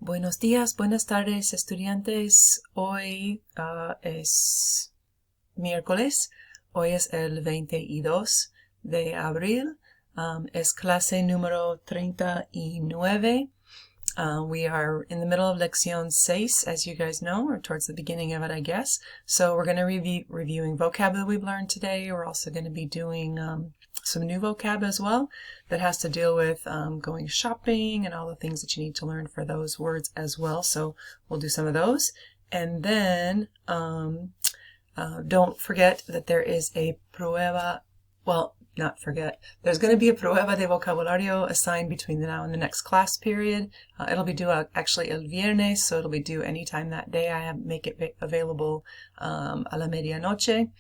Buenos días, buenas tardes, estudiantes. Hoy es miércoles. Hoy es el 22 de abril. Es clase número 39. We are in the middle of Lección 6, as you guys know, or towards the beginning of it, I guess. So we're going to be reviewing vocab that we've learned today. We're also going to be doing some new vocab as well that has to deal with going shopping and all the things that you need to learn for those words as well. So we'll do some of those. And then don't forget that there is a prueba, well, not forget. There's going to be a prueba de vocabulario assigned between the now and the next class period. It'll be due actually el viernes, so it'll be due anytime that day. I make it available a la medianoche,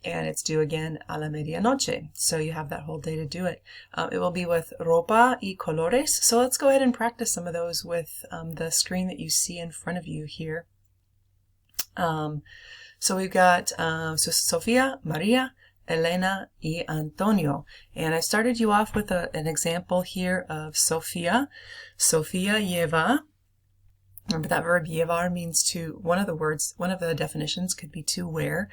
and it's due again a la medianoche. So you have that whole day to do it. It will be with ropa y colores. So let's go ahead and practice some of those with the screen that you see in front of you here. So we've got Sofia, Maria, Elena y Antonio. And I started you off with an example here of Sofia. Sofia lleva. Remember that verb llevar means to, one of the definitions could be to wear.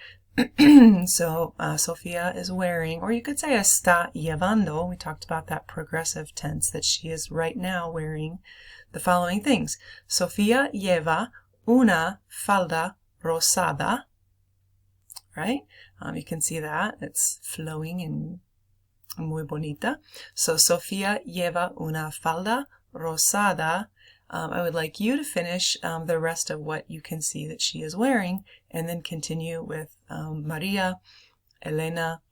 So Sofia is wearing, or you could say está llevando. We talked about that progressive tense, that she is right now wearing the following things. Sofia lleva una falda rosada. Right? You can see that. It's flowing and muy bonita. So, Sofia lleva una falda rosada. I would like you to finish the rest of what you can see that she is wearing, and then continue with Maria, Elena,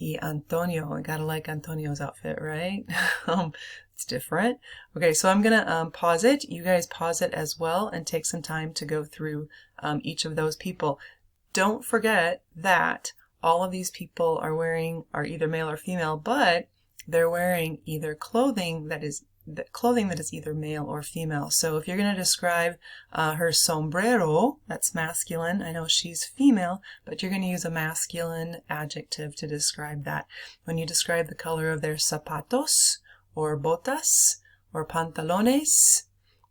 y Antonio. I gotta like Antonio's outfit, right? It's different. Okay, so I'm gonna pause it. You guys pause it as well and take some time to go through each of those people. Don't forget that all of these people are either male or female, but they're wearing either clothing that is either male or female. So if you're going to describe her sombrero, that's masculine. I know she's female, but you're going to use a masculine adjective to describe that. When you describe the color of their zapatos, or botas, or pantalones,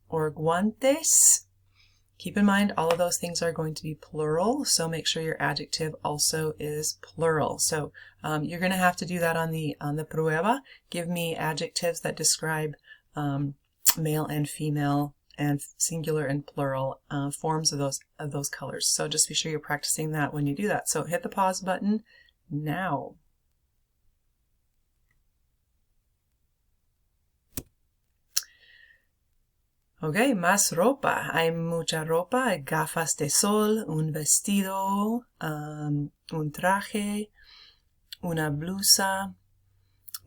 or guantes, keep in mind, all of those things are going to be plural, so make sure your adjective also is plural. So you're going to have to do that on the prueba. Give me adjectives that describe male and female and singular and plural forms of those colors. So just be sure you're practicing that when you do that. So hit the pause button now. Ok, más ropa. Hay mucha ropa. Hay gafas de sol, un vestido, un traje, una blusa,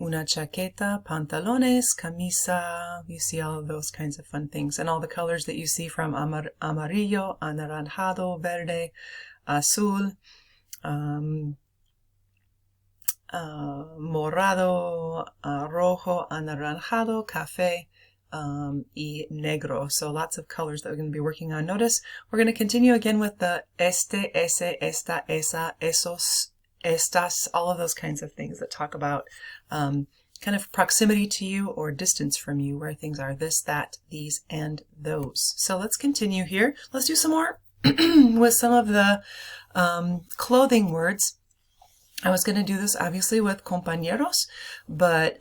una chaqueta, pantalones, camisa. You see all of those kinds of fun things. And all the colors that you see from amarillo, anaranjado, verde, azul, morado, rojo, anaranjado, café, y negro. So lots of colors that we're going to be working on. Notice we're going to continue again with the este, ese, esta, esa, esos, estas, all of those kinds of things that talk about kind of proximity to you or distance from you, where things are this, that, these, and those. So let's continue here. Let's do some more with some of the clothing words. I was going to do this obviously with compañeros, but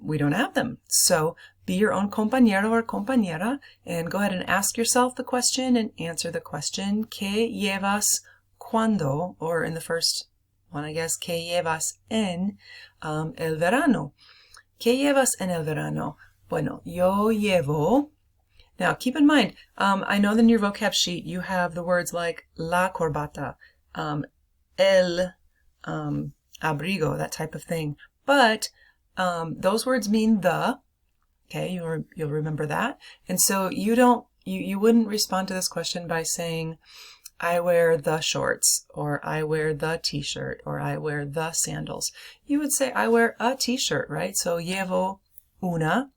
we don't have them. So be your own compañero or compañera and go ahead and ask yourself the question and answer the question. ¿Qué llevas cuando? Or in the first one, I guess, ¿qué llevas en el verano? ¿Qué llevas en el verano? Bueno, yo llevo. Now keep in mind, I know that in your vocab sheet you have the words like la corbata, el abrigo, that type of thing. But those words mean the. Okay, you'll remember that. And so you wouldn't respond to this question by saying, I wear the shorts, or I wear the t-shirt, or I wear the sandals. You would say, I wear a t-shirt, right? So llevo una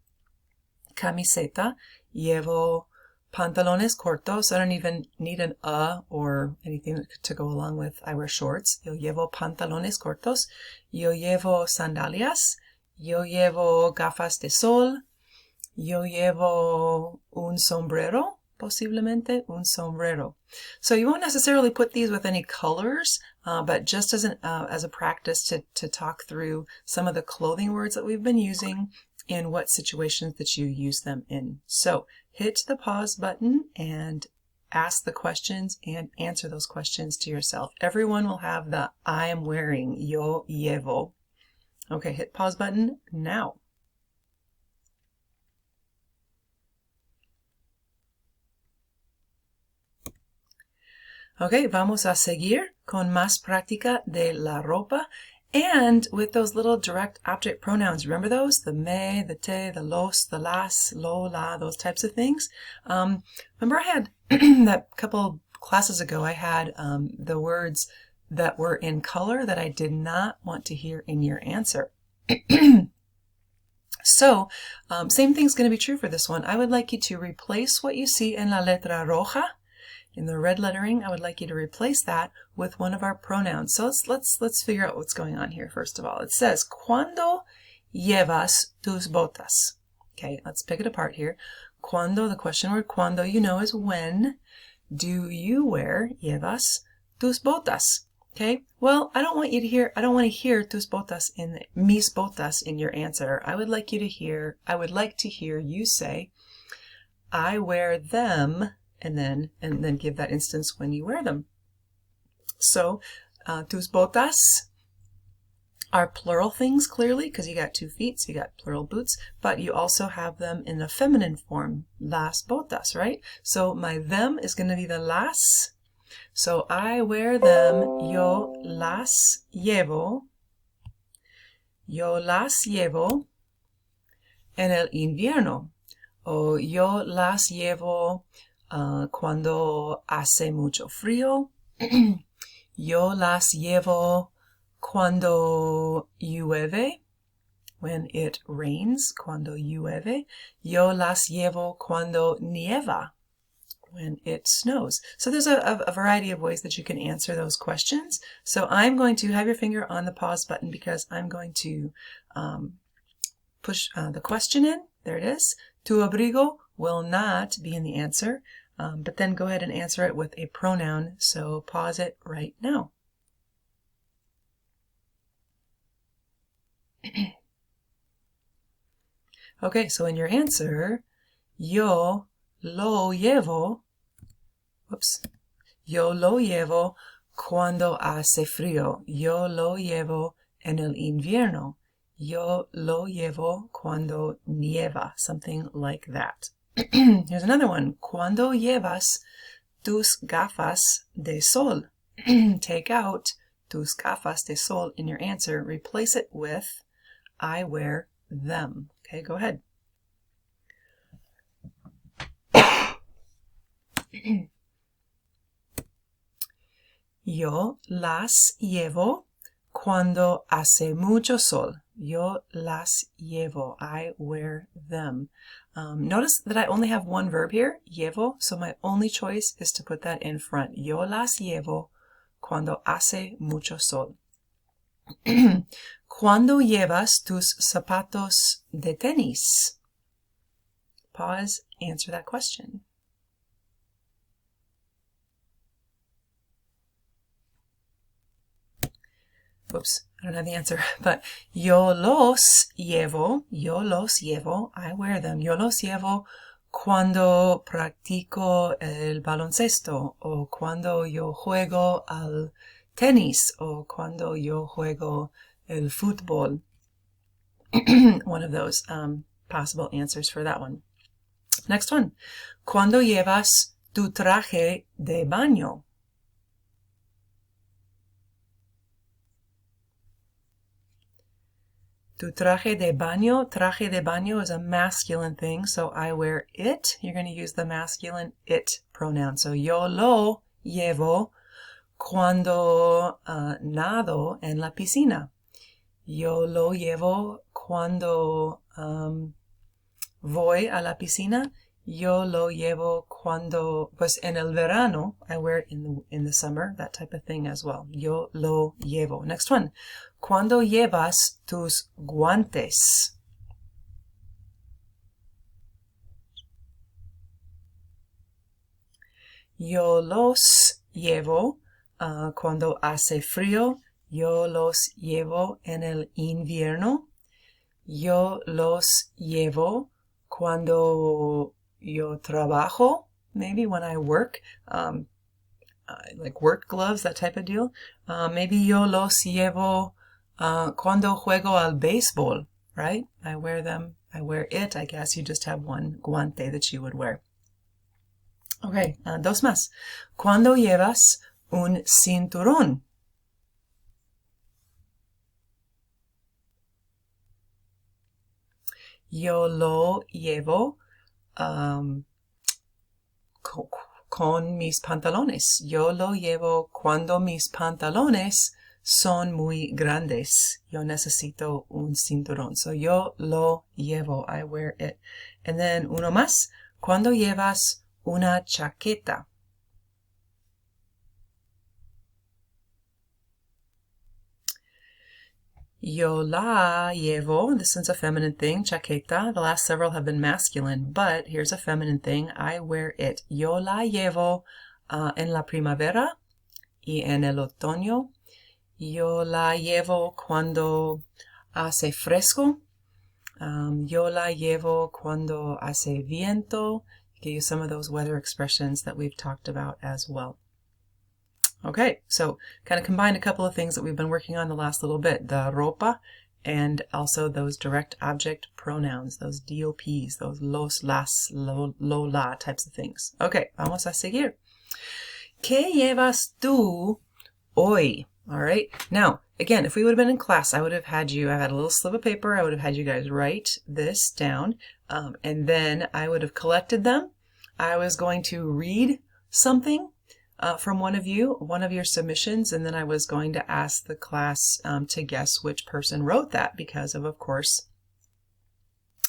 camiseta, llevo pantalones cortos. I don't even need an or anything to go along with I wear shorts. Yo llevo pantalones cortos. Yo llevo sandalias. Yo llevo gafas de sol. Yo llevo un sombrero. Posiblemente un sombrero. So you won't necessarily put these with any colors, but just as a practice to talk through some of the clothing words that we've been using and what situations that you use them in. So hit the pause button and ask the questions and answer those questions to yourself. Everyone will have the I am wearing, yo llevo. Okay, hit pause button now. Okay, vamos a seguir con más práctica de la ropa and with those little direct object pronouns. Remember those? The me, the te, the los, the las, lo, la, those types of things. Remember I had that couple classes ago, I had the words that were in color that I did not want to hear in your answer. So, same thing's going to be true for this one. I would like you to replace what you see in la letra roja. In the red lettering, I would like you to replace that with one of our pronouns. So let's figure out what's going on here first of all. It says, ¿Cuándo llevas tus botas? Okay, let's pick it apart here. Cuando, the question word cuando, you know, is when. Do you wear, llevas, tus botas? Okay, well, I don't want to hear tus botas mis botas in your answer. I would like to hear you say, I wear them, and then give that instance when you wear them. So, tus botas are plural things clearly because you got 2 feet, so you got plural boots, but you also have them in the feminine form, las botas, right? So my them is going to be the las. So I wear them, yo las llevo en el invierno, o yo las llevo cuando hace mucho frío. Yo las llevo cuando llueve, when it rains, cuando llueve. Yo las llevo cuando nieva, when it snows. So there's a variety of ways that you can answer those questions. So I'm going to have your finger on the pause button because I'm going to push the question in. There it is. Tu abrigo will not be in the answer. But then go ahead and answer it with a pronoun, so pause it right now. Okay, so in your answer, yo lo llevo cuando hace frío. Yo lo llevo en el invierno. Yo lo llevo cuando nieva, something like that. Here's another one. ¿Cuándo llevas tus gafas de sol? Take out tus gafas de sol in your answer. Replace it with I wear them. Okay, go ahead. Yo las llevo cuando hace mucho sol. Yo las llevo. I wear them. Notice that I only have one verb here, llevo, so my only choice is to put that in front. Yo las llevo cuando hace mucho sol. ¿Cuándo llevas tus zapatos de tenis? Pause, answer that question. Oops, I don't have the answer, but yo los llevo, I wear them. Yo los llevo cuando practico el baloncesto, o cuando yo juego al tenis, o cuando yo juego el fútbol. One of those possible answers for that one. Next one. ¿Cuándo llevas tu traje de baño? Tu traje de baño is a masculine thing, so I wear it. You're going to use the masculine it pronoun. So yo lo llevo cuando nado en la piscina. Yo lo llevo cuando voy a la piscina. Yo lo llevo cuando, pues en el verano, I wear it in the summer, that type of thing as well. Yo lo llevo. Next one. ¿Cuándo llevas tus guantes? Yo los llevo cuando hace frío. Yo los llevo en el invierno. Yo los llevo cuando yo trabajo, maybe when I work, like work gloves, that type of deal. Maybe yo los llevo cuando juego al béisbol, right? I wear them, I wear it. I guess you just have one guante that you would wear. Okay, dos más. Cuando llevas un cinturón? Yo lo llevo con mis pantalones. Yo lo llevo cuando mis pantalones son muy grandes. Yo necesito un cinturón. So yo lo llevo. I wear it. And then uno más. Cuando llevas una chaqueta? Yo la llevo. This one's a feminine thing, chaqueta. The last several have been masculine, but here's a feminine thing. I wear it. Yo la llevo en la primavera y en el otoño. Yo la llevo cuando hace fresco. Yo la llevo cuando hace viento. Give you some of those weather expressions that we've talked about as well. Okay, so kind of combined a couple of things that we've been working on the last little bit. The ropa and also those direct object pronouns, those DOPs, those los, las, lo, la types of things. Okay, vamos a seguir. ¿Qué llevas tú hoy? All right, now, again, if we would have been in class, I would have had you, I had a little slip of paper, I would have had you guys write this down, and then I would have collected them. I was going to read something from one of your submissions, and then I was going to ask the class to guess which person wrote that because of course,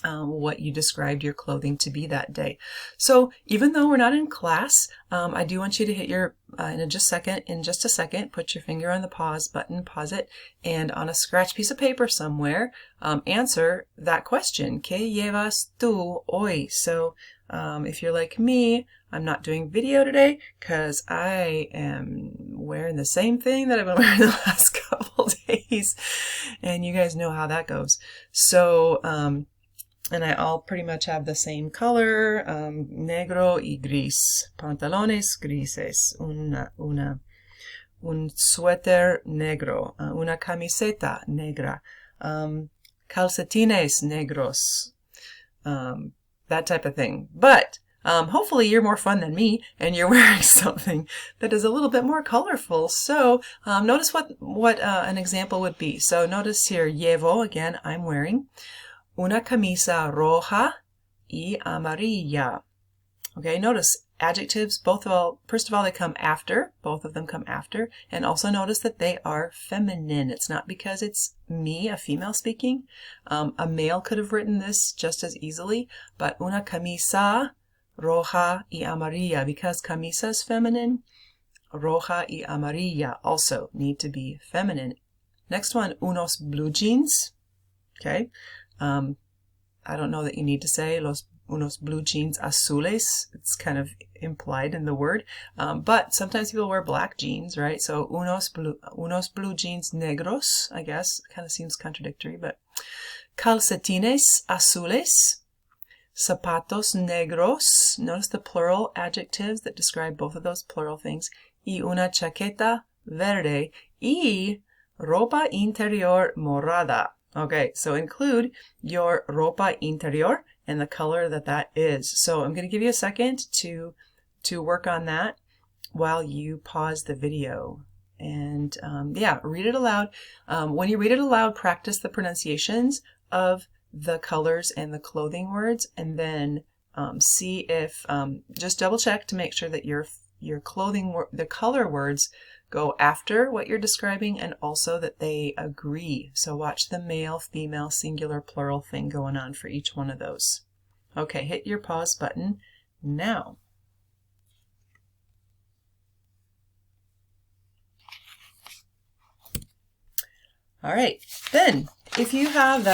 what you described your clothing to be that day. So even though we're not in class, I do want you to hit your, in just a second, put your finger on the pause button, pause it, and on a scratch piece of paper somewhere, answer that question. ¿Qué llevas tú hoy? So if you're like me, I'm not doing video today because I am wearing the same thing that I've been wearing the last couple days. And you guys know how that goes. So, and I all pretty much have the same color, negro y gris. Pantalones grises, un suéter negro, una camiseta negra, calcetines negros, that type of thing. But hopefully you're more fun than me and you're wearing something that is a little bit more colorful. So notice what an example would be. So notice here, llevo, again, I'm wearing una camisa roja y amarilla. Okay, notice adjectives, first of all, they come after, both of them come after, and also notice that they are feminine. It's not because it's me, a female speaking. A male could have written this just as easily, but una camisa roja y amarilla, because camisa is feminine, roja y amarilla also need to be feminine. Next one, unos blue jeans. Okay, I don't know that you need to say unos blue jeans azules. It's kind of implied in the word, but sometimes people wear black jeans, right? So unos blue jeans negros, I guess, kind of seems contradictory, but calcetines azules, zapatos negros. Notice the plural adjectives that describe both of those plural things. Y una chaqueta verde y ropa interior morada. Okay, so include your ropa interior and the color that is. So I'm going to give you a second to work on that while you pause the video. And yeah, read it aloud. When you read it aloud, practice the pronunciations of the colors and the clothing words, and then see if, just double check to make sure that your the color words go after what you're describing and also that they agree. So watch the male, female, singular, plural thing going on for each one of those. Okay, hit your pause button now. All right, then if you have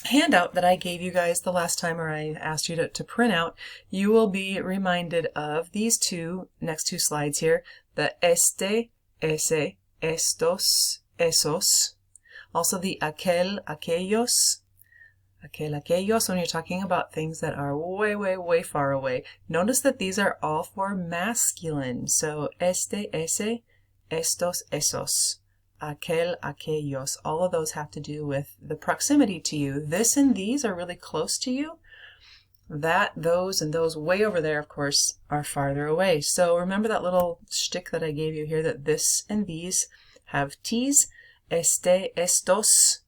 handout that I gave you guys the last time, or I asked you to print out, you will be reminded of these next two slides here, the este, ese, estos, esos, also the aquel, aquellos, aquellos, when you're talking about things that are way, way, way far away. Notice that these are all for masculine. So este, ese, estos, esos, aquel, aquellos. All of those have to do with the proximity to you. This and these are really close to you. That, those, and those way over there, of course, are farther away. So remember that little shtick that I gave you here, that this and these have T's, este, estos,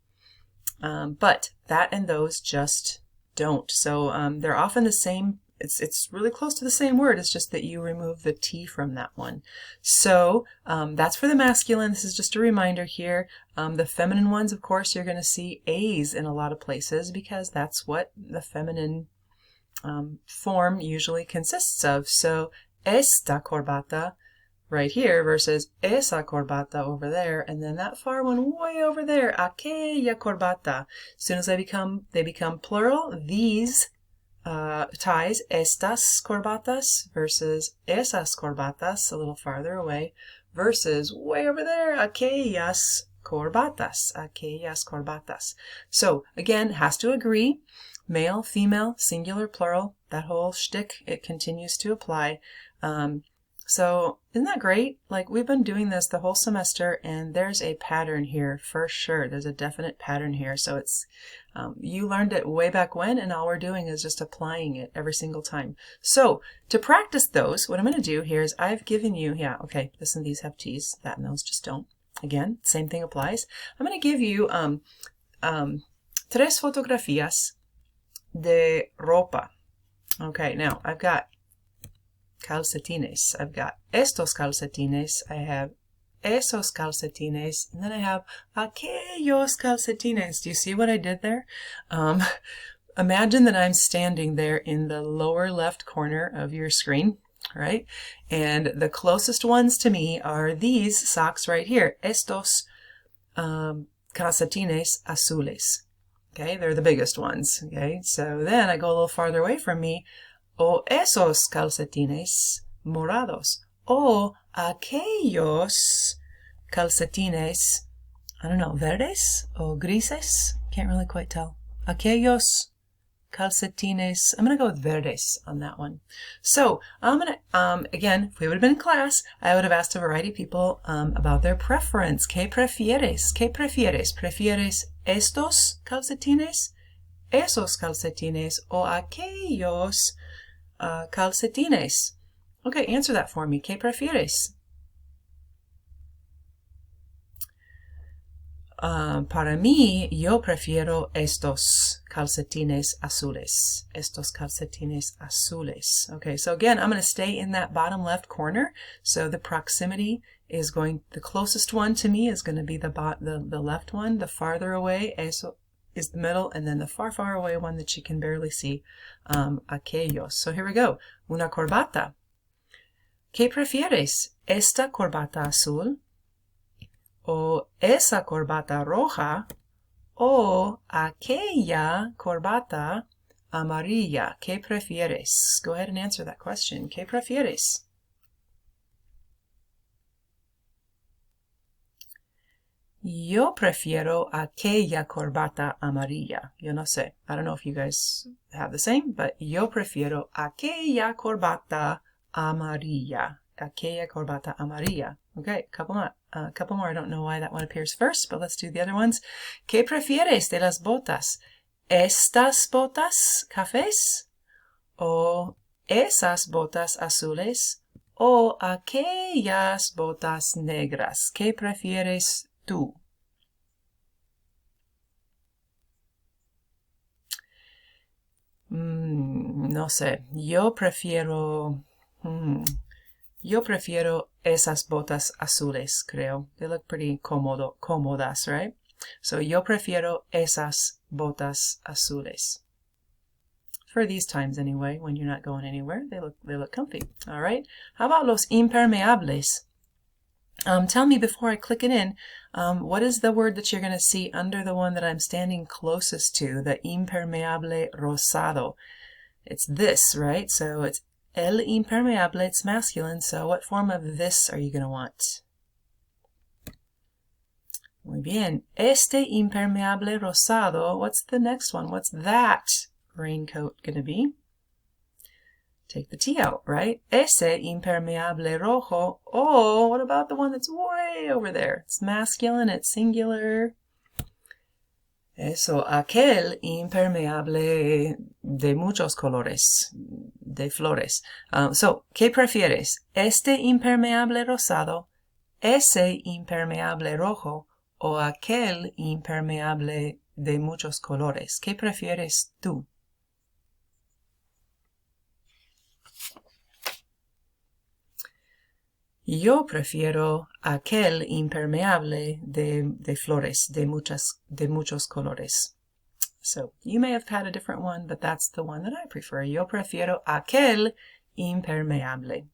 but that and those just don't. So they're often the same. It's really close to the same word. It's just that you remove the T from that one. So that's for the masculine. This is just a reminder here. The feminine ones, of course, you're going to see A's in a lot of places because that's what the feminine form usually consists of. So esta corbata right here versus esa corbata over there, and then that far one way over there, aquella corbata. As soon as they become plural, these ties, estas corbatas versus esas corbatas, a little farther away, versus way over there, aquellas corbatas, aquellas corbatas. So again, has to agree. Male, female, singular, plural, that whole shtick, it continues to apply. So isn't that great? Like, we've been doing this the whole semester, and there's a pattern here for sure. There's a definite pattern here. So it's you learned it way back when, and all we're doing is just applying it every single time. So to practice those, what I'm going to do here is I've given you, okay, this and these have T's, that and those just don't. Again, same thing applies. I'm going to give you tres fotografías de ropa. Okay, now I've got calcetines. I've got estos calcetines. I have esos calcetines. And then I have aquellos calcetines. Do you see what I did there? Imagine that I'm standing there in the lower left corner of your screen, right? And the closest ones to me are these socks right here. Estos calcetines azules. Okay, they're the biggest ones. Okay, so then I go a little farther away from me. O esos calcetines morados. O aquellos calcetines, I don't know, verdes o grises? Can't really quite tell. Aquellos calcetines. I'm going to go with verdes on that one. So I'm going to, again, if we would have been in class, I would have asked a variety of people about their preference. ¿Qué prefieres? ¿Qué prefieres? ¿Prefieres estos calcetines, esos calcetines, o aquellos calcetines? Okay, answer that for me. ¿Qué prefieres? Para mí, yo prefiero estos calcetines azules. Estos calcetines azules. Okay, so again, I'm going to stay in that bottom left corner. So the proximity is going, the closest one to me is going to be the left one. The farther away, eso is the middle, and then the far, far away one that you can barely see, aquellos. So here we go. Una corbata. ¿Qué prefieres? ¿Esta corbata azul? ¿O esa corbata roja? ¿O aquella corbata amarilla? ¿Qué prefieres? Go ahead and answer that question. ¿Qué prefieres? Yo prefiero aquella corbata amarilla. Yo no sé. I don't know if you guys have the same, but yo prefiero aquella corbata amarilla. Aquella corbata amarilla. Okay, a couple more. I don't know why that one appears first, but let's do the other ones. ¿Qué prefieres de las botas? ¿Estas botas cafés? ¿O esas botas azules? ¿O aquellas botas negras? ¿Qué prefieres tú? No sé. Yo prefiero esas botas azules, creo. They look pretty cómodas, right? So yo prefiero esas botas azules. For these times anyway, when you're not going anywhere, they look comfy. All right. How about los impermeables? Tell me before I click it in, what is the word that you're going to see under the one that I'm standing closest to, the impermeable rosado? It's this, right? So it's el impermeable, it's masculine, so what form of this are you going to want? Muy bien. Este impermeable rosado, what's the next one? What's that raincoat going to be? Take the T out, right? Ese impermeable rojo. Oh, what about the one that's way over there? It's masculine, it's singular. Eso, aquel impermeable de muchos colores, de flores. So, ¿qué prefieres? ¿Este impermeable rosado, ese impermeable rojo o aquel impermeable de muchos colores? ¿Qué prefieres tú? Yo prefiero aquel impermeable de flores, de muchos colores. So you may have had a different one, but that's the one that I prefer. Yo prefiero aquel impermeable.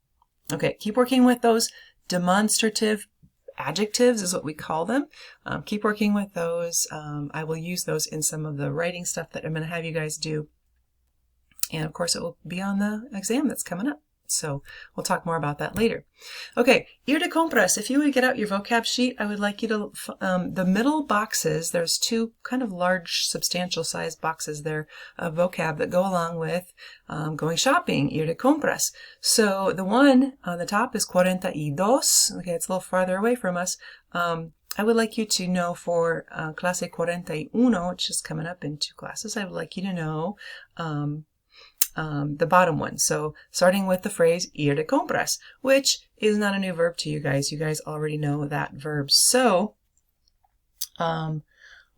Okay, keep working with those demonstrative adjectives is what we call them. Keep working with those. I will use those in some of the writing stuff that I'm going to have you guys do. And of course it will be on the exam that's coming up. So we'll talk more about that later. Okay, ir de compras. If you would get out your vocab sheet, I would like you to, the middle boxes, there's two kind of large, substantial sized boxes there of vocab that go along with going shopping, ir de compras. So the one on the top is 42. Okay, it's a little farther away from us. I would like you to know for Clase 41, which is coming up in 2 classes, I would like you to know the bottom one. So starting with the phrase ir de compras, which is not a new verb to you guys. You guys already know that verb. So what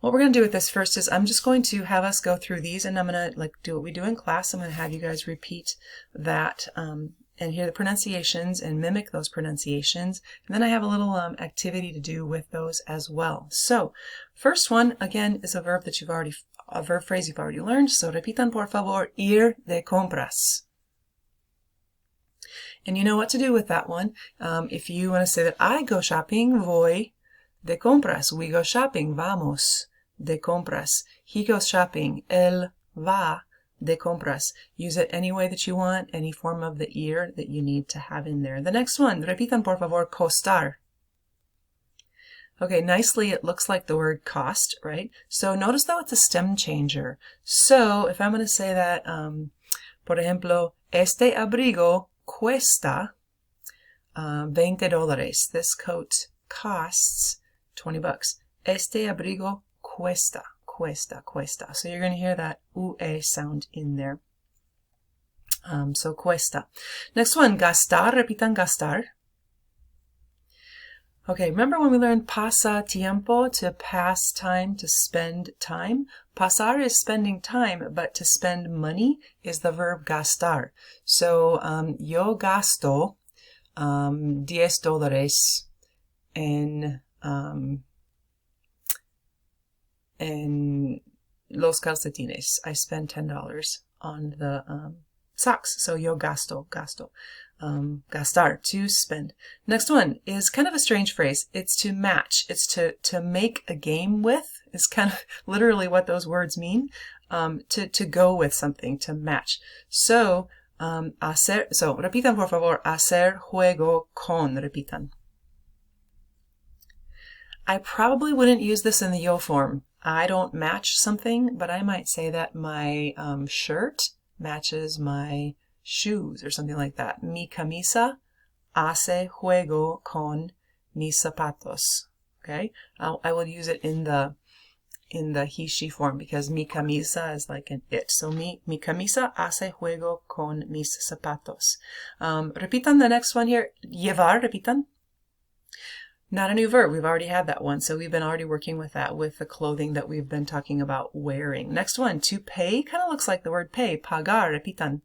we're going to do with this first is I'm just going to have us go through these, and I'm going to do what we do in class. I'm going to have you guys repeat that and hear the pronunciations and mimic those pronunciations. And then I have a little activity to do with those as well. So first one, again, is a verb that a verb phrase you've already learned. So repitan por favor, ir de compras. And you know what to do with that one. If you want to say that I go shopping, voy de compras. We go shopping, vamos de compras. He goes shopping, él va de compras. Use it any way that you want, any form of the ir that you need to have in there. The next one, repitan por favor, costar. Okay, nicely it looks like the word cost, right? So notice though it's a stem changer. So if I'm going to say that, por ejemplo, este abrigo cuesta $20. This coat costs $20. Este abrigo cuesta. So you're going to hear that ue sound in there. So cuesta. Next one, gastar. Repitan gastar. Okay, remember when we learned pasa tiempo, to pass time, to spend time? Pasar is spending time, but to spend money is the verb gastar. So yo gasto $10 en los calcetines. I spend $10 on the socks. So yo gasto. Gastar, to spend. Next one is kind of a strange phrase. It's to match. It's to make a game with. It's kind of literally what those words mean. To go with something, to match. So, repitan por favor, hacer juego con, repitan. I probably wouldn't use this in the yo form. I don't match something, but I might say that my shirt matches my shoes or something like that. Mi camisa hace juego con mis zapatos. Okay, I will use it in the he she form because mi camisa is like an it. So mi camisa hace juego con mis zapatos. Repitan the next one here. Llevar, repitan. Not a new verb. We've already had that one. So we've been already working with that with the clothing that we've been talking about wearing. Next one, to pay, kind of looks like the word pay. Pagar, repitan.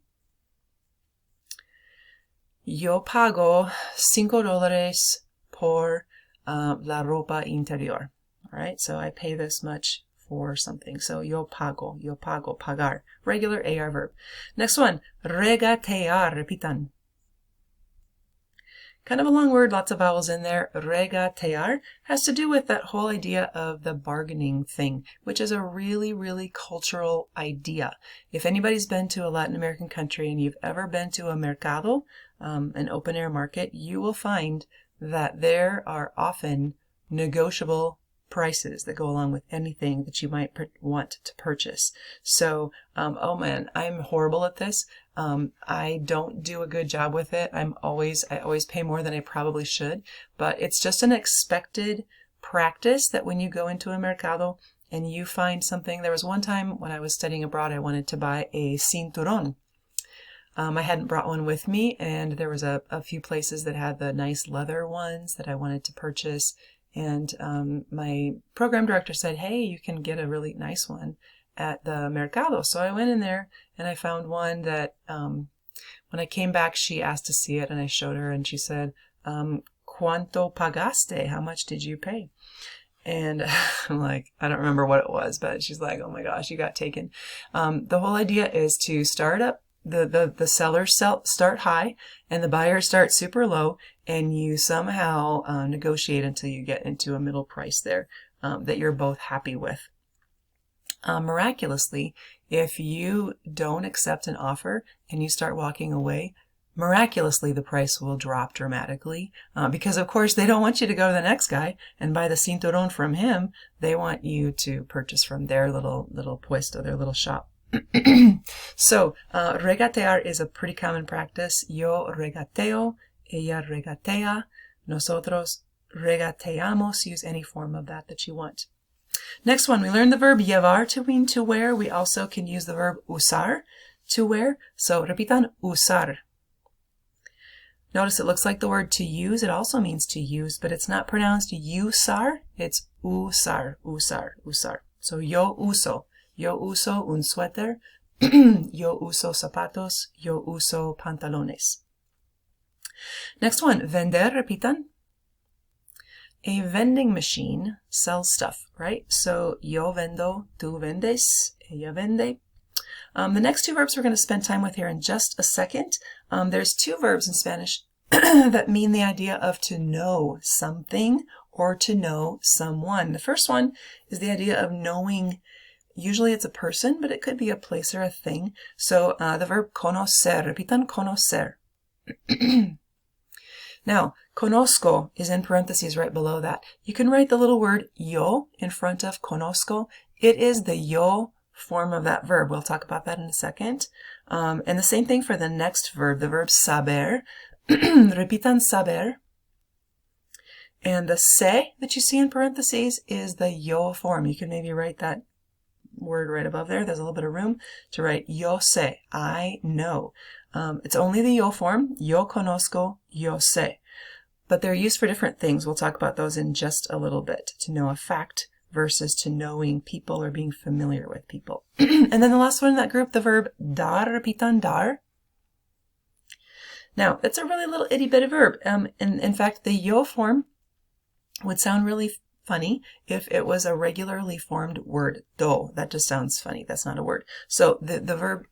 Yo pago $5 por la ropa interior. All right, so I pay this much for something. So yo pago, pagar. Regular AR verb. Next one, regatear, repitan. kind of a long word, lots of vowels in there. Regatear has to do with that whole idea of the bargaining thing, which is a really, really cultural idea. If anybody's been to a Latin American country and you've ever been to a mercado, an open air market, you will find that there are often negotiable prices that go along with anything that you might want to purchase. So, oh man, I'm horrible at this. I don't do a good job with it. I always pay more than I probably should, but it's just an expected practice that when you go into a mercado and you find something. There was one time when I was studying abroad, I wanted to buy a cinturón. I hadn't brought one with me, and there was a few places that had the nice leather ones that I wanted to purchase. And my program director said, hey, you can get a really nice one at the mercado. So I went in there and I found one that when I came back, she asked to see it, and I showed her, and she said, ¿Cuánto pagaste? How much did you pay? And I'm like, I don't remember what it was, but she's like, oh my gosh, you got taken. The whole idea is to start up, the sellers start high and the buyers start super low, and you somehow negotiate until you get into a middle price there that you're both happy with. Miraculously, if you don't accept an offer and you start walking away, miraculously the price will drop dramatically because of course they don't want you to go to the next guy and buy the cinturón from him. They want you to purchase from their little puesto, their little shop. So, regatear is a pretty common practice. Yo regateo, ella regatea, nosotros regateamos. Use any form of that you want. Next one, we learned the verb llevar, to mean to wear. We also can use the verb usar, to wear. So, repitan, usar. Notice it looks like the word to use. It also means to use, but it's not pronounced usar. It's usar, usar, usar. So, yo uso un suéter. Yo uso zapatos. Yo uso pantalones. Next one, vender, repitan. A vending machine sells stuff, right? So, yo vendo, tú vendes, ella vende. The next two verbs we're going to spend time with here in just a second. There's two verbs in Spanish that mean the idea of to know something or to know someone. The first one is the idea of knowing. Usually it's a person, but it could be a place or a thing. So the verb conocer, repitan conocer. Now, conozco is in parentheses right below that. You can write the little word yo in front of conozco. It is the yo form of that verb. We'll talk about that in a second. And the same thing for the next verb, the verb saber. Repitan saber. And the se that you see in parentheses is the yo form. You can maybe write that word right above there. There's a little bit of room to write yo sé, I know. It's only the yo form, yo conozco, yo sé. But they're used for different things. We'll talk about those in just a little bit. To know a fact versus to knowing people or being familiar with people. And then the last one in that group, the verb dar, repitan dar. Now, that's a really little itty bitty verb. In fact, the yo form would sound really funny if it was a regularly formed word. Do. That just sounds funny. That's not a word. So the verb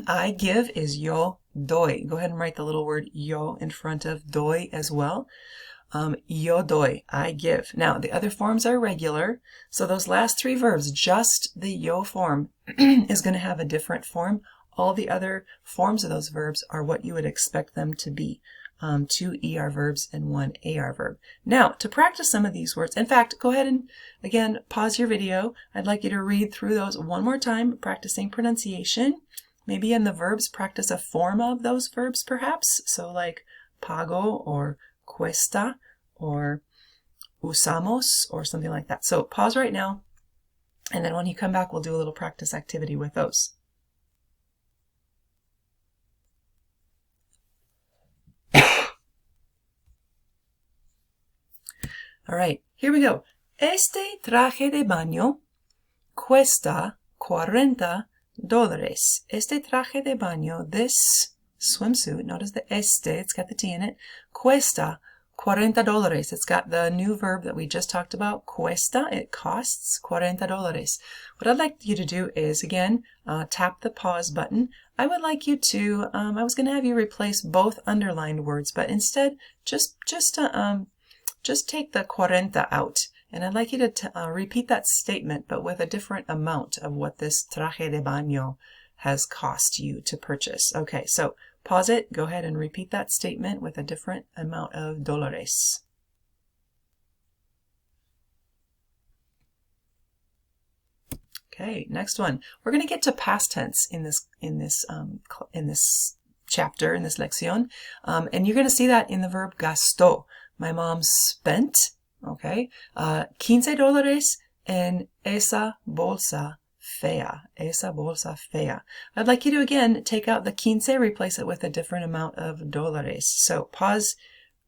I give is yo doy. Go ahead and write the little word yo in front of doy as well. Yo doy. I give. Now, the other forms are regular. So those last three verbs, just the yo form is going to have a different form. All the other forms of those verbs are what you would expect them to be. 2 ER verbs and 1 AR verb. Now, to practice some of these words, in fact, go ahead and, again, pause your video. I'd like you to read through those one more time, practicing pronunciation. Maybe in the verbs, practice a form of those verbs, perhaps. So like pago or cuesta or usamos or something like that. So pause right now, and then when you come back, we'll do a little practice activity with those. All right, here we go. Este traje de baño cuesta $40. Este traje de baño, this swimsuit, notice the este, it's got the T in it, cuesta $40. It's got the new verb that we just talked about, cuesta. It costs $40. What I'd like you to do is, again, tap the pause button. I would like you to, I was going to have you replace both underlined words, but instead, just take the 40 out. And I'd like you to repeat that statement, but with a different amount of what this traje de baño has cost you to purchase. Okay, so pause it, go ahead and repeat that statement with a different amount of dólares. Okay, next one. We're going to get to past tense in this chapter, in this lección, and you're going to see that in the verb gastó. My mom spent, okay, $15 en esa bolsa fea. Esa bolsa fea. I'd like you to, again, take out the 15, replace it with a different amount of dólares. So pause,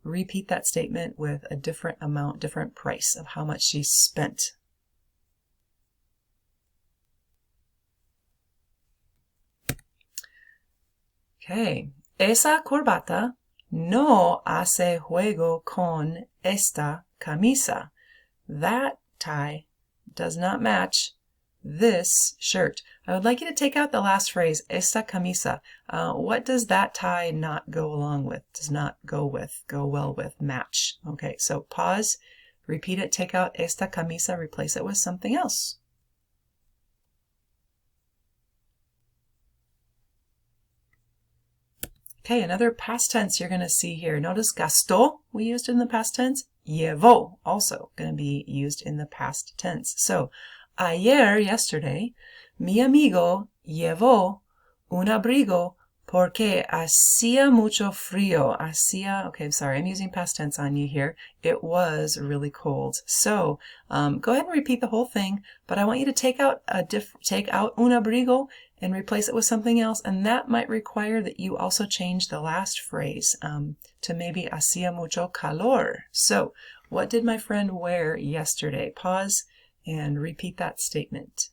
repeat that statement with a different amount, different price of how much she spent. Okay. Esa corbata no hace juego con esta camisa. That tie does not match this shirt. I would like you to take out the last phrase, esta camisa. What does that tie not go along with? Does not go with, go well with, match. Okay, so pause, repeat it, take out esta camisa, replace it with something else. Okay, another past tense you're going to see here. Notice gastó, we used in the past tense. Llevó, also going to be used in the past tense. So, ayer, yesterday, mi amigo llevó un abrigo porque hacía mucho frío. Hacía, okay, sorry, I'm using past tense on you here. It was really cold. So, go ahead and repeat the whole thing, but I want you to take out un abrigo and replace it with something else, and that might require that you also change the last phrase to maybe hacía mucho calor. So, what did my friend wear yesterday? Pause and repeat that statement.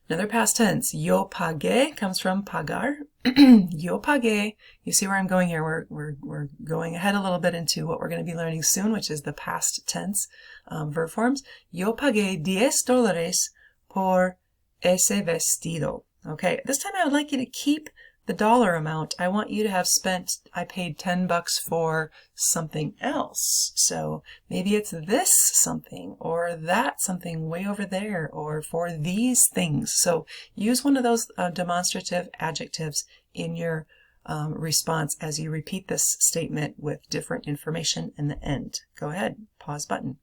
Another past tense, yo pagué, comes from pagar. Yo pagué. You see where I'm going here. We're going ahead a little bit into what we're going to be learning soon, which is the past tense verb forms. Yo pagué $10 por ese vestido. Okay, this time I would like you to keep the dollar amount. I want you to have spent, I paid $10 for something else. So maybe it's this something or that something way over there or for these things. So use one of those demonstrative adjectives in your response as you repeat this statement with different information in the end. Go ahead, pause button.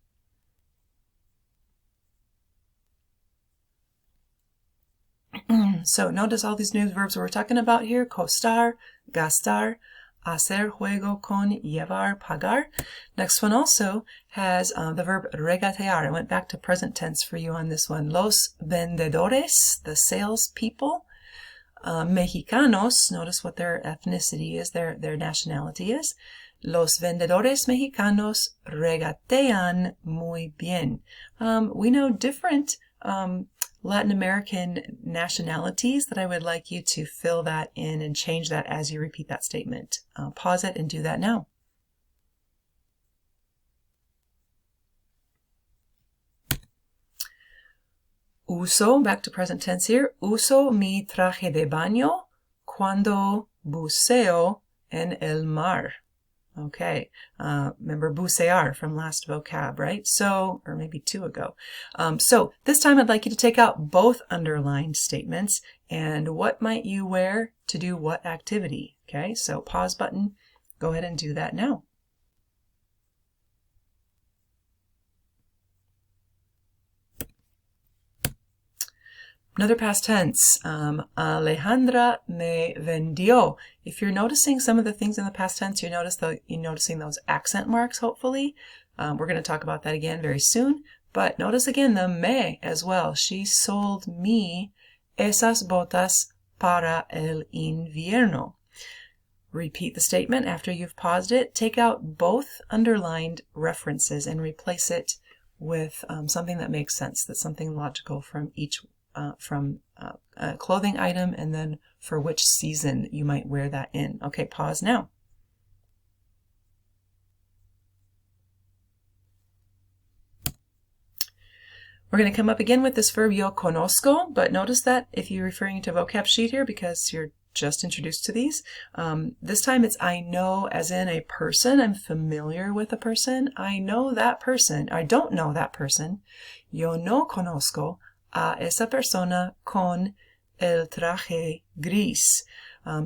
So notice all these new verbs we're talking about here. Costar, gastar, hacer juego con, llevar, pagar. Next one also has the verb regatear. I went back to present tense for you on this one. Los vendedores, the salespeople. Mexicanos, notice what their ethnicity is, their nationality is. Los vendedores mexicanos regatean muy bien. We know different Latin American nationalities that I would like you to fill that in and change that as you repeat that statement. Pause it and do that now. Uso, back to present tense here. Uso mi traje de baño cuando buceo en el mar. Okay, remember bucear from last vocab, right? So, or maybe two ago. So this time I'd like you to take out both underlined statements and what might you wear to do what activity? Okay, so pause button, go ahead and do that now. Another past tense, Alejandra me vendió. If you're noticing some of the things in the past tense, you're noticing those accent marks, hopefully. We're going to talk about that again very soon. But notice again the me as well. She sold me esas botas para el invierno. Repeat the statement after you've paused it. Take out both underlined references and replace it with something that makes sense, that's something logical from each a clothing item, and then for which season you might wear that in. Okay, pause now. We're going to come up again with this verb yo conozco, but notice that if you're referring to vocab sheet here, because you're just introduced to these, this time it's I know as in a person. I'm familiar with a person. I know that person. I don't know that person. Yo no conozco a esa persona con el traje gris.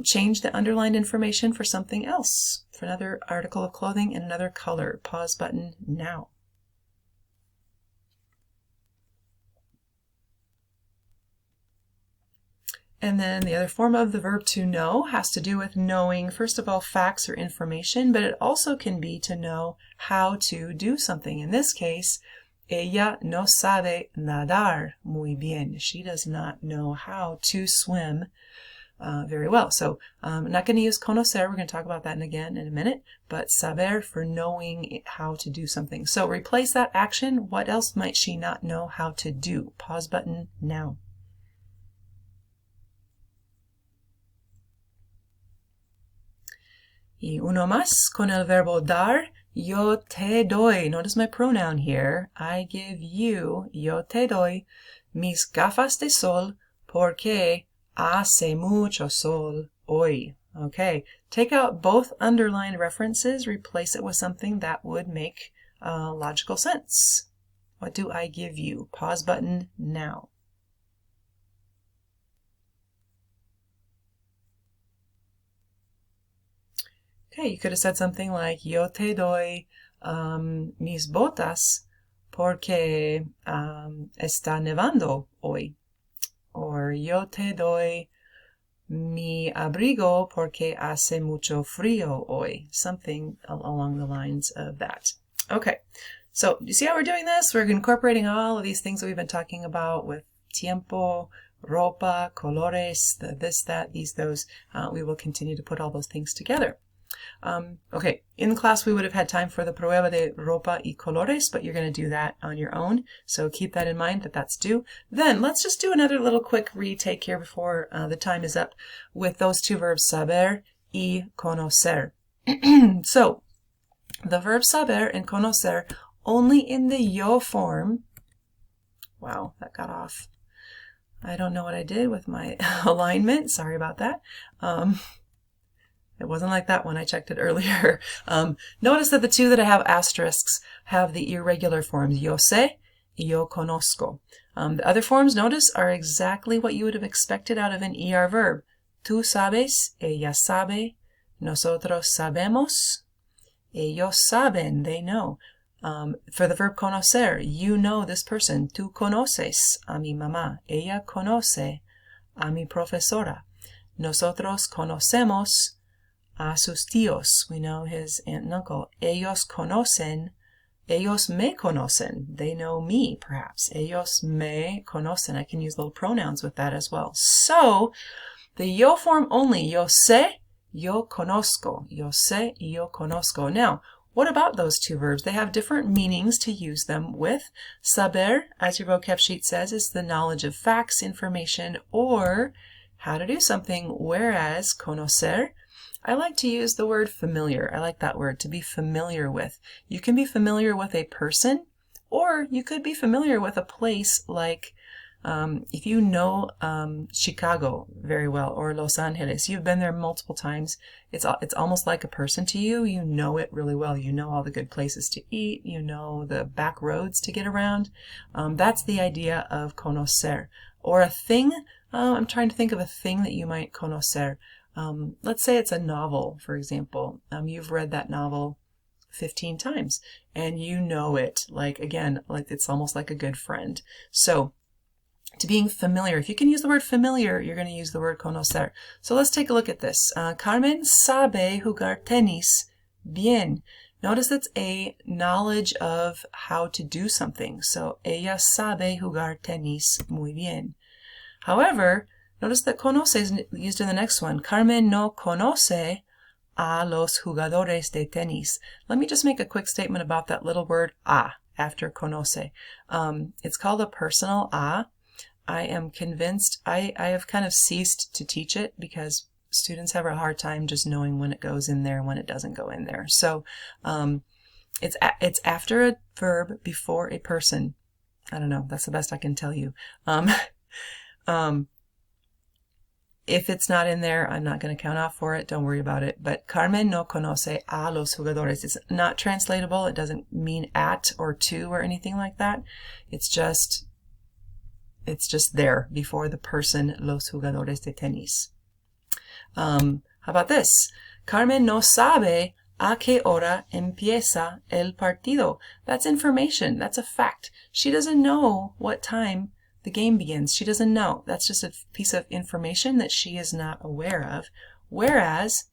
Change the underlined information for something else, for another article of clothing in another color. Pause button now. And then the other form of the verb to know has to do with knowing, first of all, facts or information, but it also can be to know how to do something. In this case, ella no sabe nadar muy bien. She does not know how to swim very well. So I'm not going to use conocer. We're going to talk about that again in a minute, but saber for knowing how to do something. So replace that action. What else might she not know how to do? Pause button now. Y uno más con el verbo dar, yo te doy. Notice my pronoun here. I give you, yo te doy, mis gafas de sol porque hace mucho sol hoy. Okay, take out both underlined references, replace it with something that would make logical sense. What do I give you? Pause button now. Okay, you could have said something like, yo te doy mis botas porque está nevando hoy. Or yo te doy mi abrigo porque hace mucho frío hoy. Something along the lines of that. Okay, so you see how we're doing this? We're incorporating all of these things that we've been talking about with tiempo, ropa, colores, this, that, these, those. We will continue to put all those things together. Okay, in class we would have had time for the prueba de ropa y colores, but you're going to do that on your own, so keep that in mind that that's due. Then let's just do another little quick retake here before the time is up with those two verbs saber y conocer. So the verb saber and conocer only in the yo form. Wow, that got off. I don't know what I did with my alignment. Sorry about that. It wasn't like that one. I checked it earlier. Notice that the two that I have asterisks have the irregular forms, yo sé y yo conozco. The other forms, notice, are exactly what you would have expected out of an ER verb. Tú sabes, ella sabe, nosotros sabemos, ellos saben, they know. For the verb conocer, you know this person. Tú conoces a mi mamá. Ella conoce a mi profesora. Nosotros conocemos a sus tíos. We know his aunt and uncle. Ellos conocen. Ellos me conocen. They know me, perhaps. Ellos me conocen. I can use little pronouns with that as well. So, the yo form only. Yo sé, yo conozco. Yo sé, yo conozco. Now, what about those two verbs? They have different meanings to use them with. Saber, as your vocab sheet says, is the knowledge of facts, information, or how to do something, whereas conocer, I like to use the word familiar. I like that word, to be familiar with. You can be familiar with a person, or you could be familiar with a place like, if you know Chicago very well, or Los Angeles, you've been there multiple times, it's almost like a person to you. You know it really well. You know all the good places to eat. You know the back roads to get around. That's the idea of conocer. Or a thing, I'm trying to think of a thing that you might conocer. Let's say it's a novel, for example. You've read that novel 15 times and you know it, like, again, like it's almost like a good friend. So to being familiar, if you can use the word familiar, you're going to use the word conocer. So let's take a look at this. Carmen sabe jugar tenis bien. Notice it's a knowledge of how to do something. So ella sabe jugar tenis muy bien. However, notice that conoce is used in the next one. Carmen no conoce a los jugadores de tenis. Let me just make a quick statement about that little word a after conoce. It's called a personal a. I am convinced, I have kind of ceased to teach it because students have a hard time just knowing when it goes in there and when it doesn't go in there. So it's after a verb before a person. I don't know. That's the best I can tell you. If it's not in there, I'm not going to count off for it. Don't worry about it. But Carmen no conoce a los jugadores. It's not translatable. It doesn't mean at or to or anything like that. It's just there before the person, los jugadores de tenis. How about this? Carmen no sabe a qué hora empieza el partido. That's information. That's a fact. She doesn't know what time the game begins. She doesn't know. That's just a piece of information that she is not aware of. Whereas,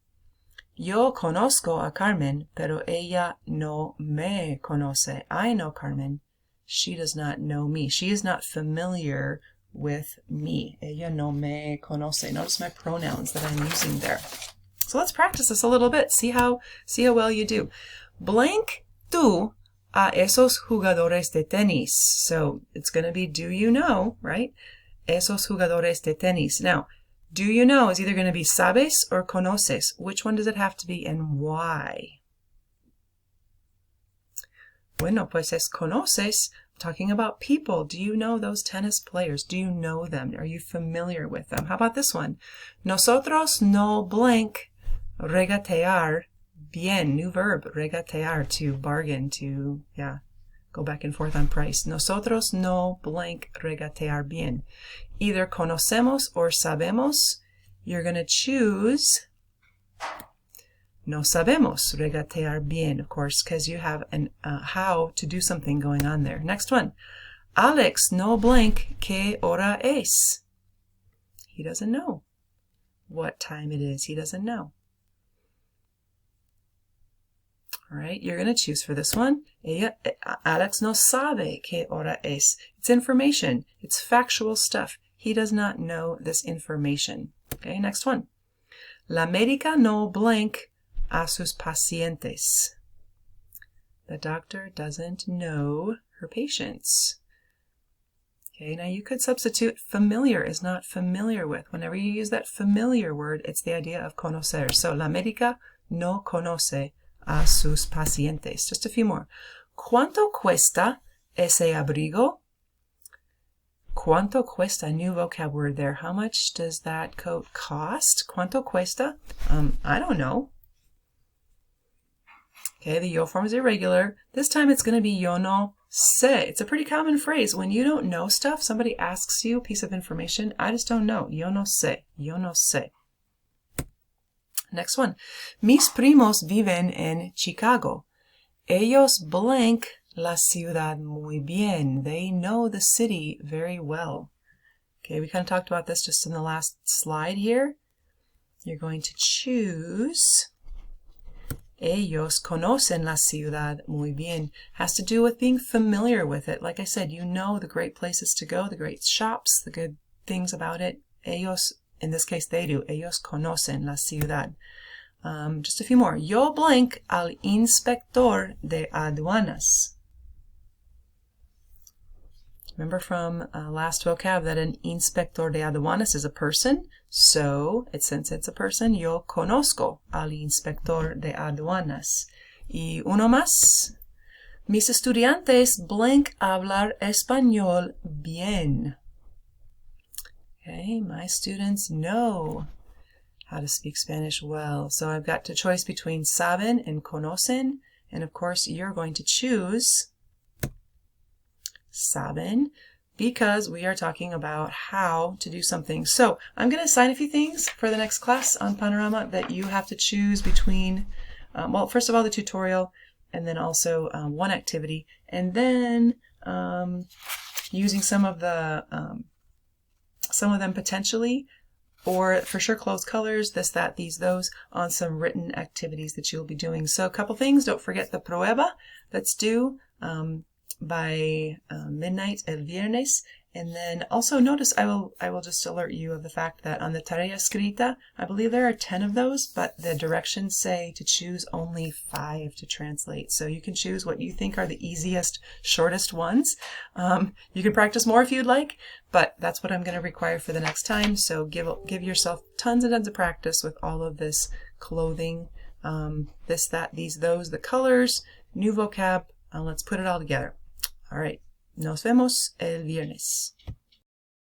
yo conozco a Carmen, pero ella no me conoce. I know Carmen. She does not know me. She is not familiar with me. Ella no me conoce. Notice my pronouns that I'm using there. So let's practice this a little bit. See how well you do. Blank tú a esos jugadores de tenis. So it's going to be do you know, right? Esos jugadores de tenis. Now, do you know is either going to be sabes or conoces. Which one does it have to be and why? Bueno, pues es conoces. I'm talking about people. Do you know those tennis players? Do you know them? Are you familiar with them? How about this one? Nosotros no blank regatear bien. New verb, regatear, to bargain, to, go back and forth on price. Nosotros no blank regatear bien. Either conocemos or sabemos. You're going to choose no sabemos regatear bien, of course, because you have an how to do something going on there. Next one. Alex no blank qué hora es. He doesn't know what time it is. He doesn't know. All right, you're going to choose for this one. Alex no sabe qué hora es. It's information. It's factual stuff. He does not know this information. Okay, next one. La médica no blank a sus pacientes. The doctor doesn't know her patients. Okay, now you could substitute familiar is not familiar with. Whenever you use that familiar word, it's the idea of conocer. So, la médica no conoce a sus pacientes. Just a few more. ¿Cuánto cuesta ese abrigo? ¿Cuánto cuesta? New vocab word there. How much does that coat cost? ¿Cuánto cuesta? I don't know. Okay, the yo form is irregular. This time it's going to be yo no sé. It's a pretty common phrase. When you don't know stuff, somebody asks you a piece of information. I just don't know. Yo no sé. Yo no sé. Next one. Mis primos viven en Chicago. Ellos blank la ciudad muy bien. They know the city very well. Okay, we kind of talked about this just in the last slide here. You're going to choose ellos conocen la ciudad muy bien. Has to do with being familiar with it. Like I said, you know the great places to go, the great shops, the good things about it. Ellos, in this case, they do. Ellos conocen la ciudad. Just a few more. Yo blank al inspector de aduanas. Remember from last vocab that an inspector de aduanas is a person. So, since it's a person, yo conozco al inspector de aduanas. Y uno más. Mis estudiantes blank hablar español bien. Okay, my students know how to speak Spanish well. So I've got the choice between saben and conocen. And of course, you're going to choose saben because we are talking about how to do something. So I'm going to assign a few things for the next class on Panorama that you have to choose between, well, first of all, the tutorial, and then also one activity, and then using some of them potentially, or for sure closed colors, this, that, these, those, on some written activities that you'll be doing. So a couple things. Don't forget the prueba that's due by midnight el viernes, And then also notice I will just alert you of the fact that on the tarea escrita, I believe there are 10 of those, but the directions say to choose only 5 to translate. So you can choose what you think are the easiest, shortest ones. You can practice more if you'd like, but that's what I'm going to require for the next time. So give yourself tons and tons of practice with all of this clothing, this, that, these, those, the colors, new vocab. Let's put it all together. All right. Nos vemos el viernes.